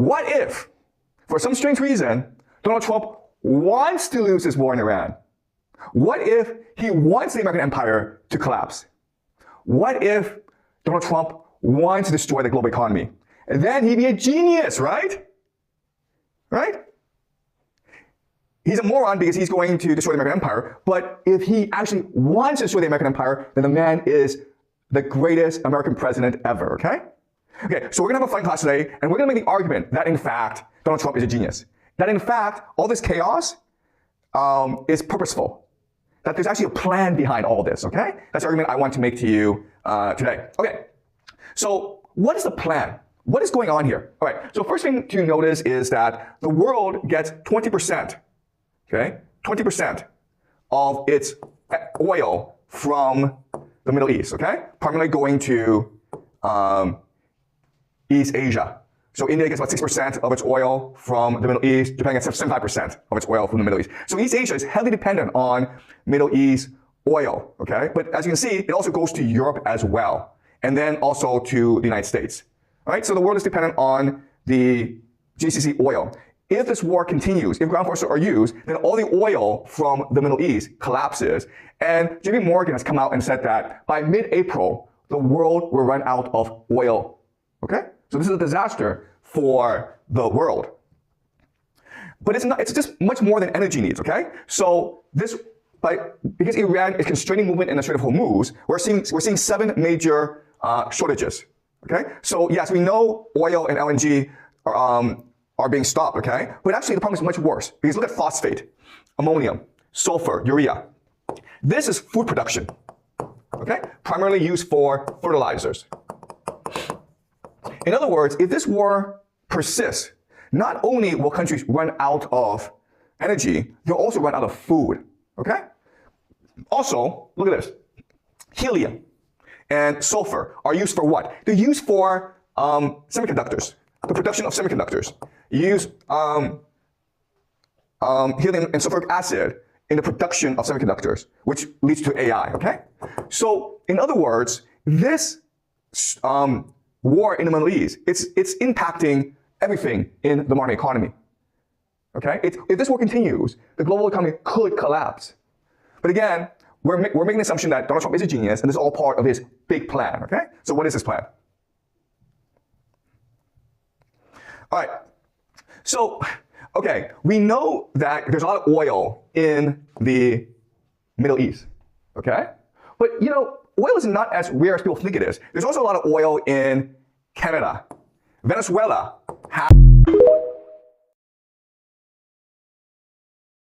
what if, for some strange reason, Donald Trump wants to lose this war in Iran? What if he wants the American empire to collapse? What if Donald Trump wants to destroy the global economy? And then he'd be a genius, right? Right? He's a moron because he's going to destroy the American empire. But if he actually wants to destroy the American empire, then the man is the greatest American president ever, okay? Okay, so we're gonna have a fun class today, and we're gonna make the argument that in fact, Donald Trump is a genius. That in fact, all this chaos is purposeful. That there's actually a plan behind all this, okay? That's the argument I want to make to you today. Okay, so what is the plan? What is going on here? All right, so first thing to notice is that the world gets 20%, okay? 20% of its oil from the Middle East, okay? Primarily going to East Asia. So India gets about 6% of its oil from the Middle East. Japan gets 75% of its oil from the Middle East. So East Asia is heavily dependent on Middle East oil, okay? But as you can see, it also goes to Europe as well, and then also to the United States. All right, so the world is dependent on the GCC oil. If this war continues, if ground forces are used, then all the oil from the Middle East collapses. And JP Morgan has come out and said that by mid-April, the world will run out of oil, okay? So this is a disaster for the world. But it's just much more than energy needs, okay? So because Iran is constraining movement in the Strait of Hormuz, we're seeing 7 major shortages, okay? So yes, we know oil and LNG are being stopped, okay? But actually the problem is much worse because look at phosphate, ammonium, sulfur, urea. This is food production, okay? Primarily used for fertilizers. In other words, if this war persists, not only will countries run out of energy, they'll also run out of food, okay? Also, look at this. Helium and sulfur are used for what? They're used for semiconductors, the production of semiconductors. You use helium and sulfuric acid in the production of semiconductors, which leads to AI, okay? So, in other words, this war in the Middle East, it's impacting everything in the modern economy, okay? If this war continues, the global economy could collapse. But again, we're making the assumption that Donald Trump is a genius, and this is all part of his big plan, okay? So what is his plan? All right, so, okay, we know that there's a lot of oil in the Middle East, okay? But, you know, oil is not as rare as people think it is. There's also a lot of oil in Canada. Venezuela has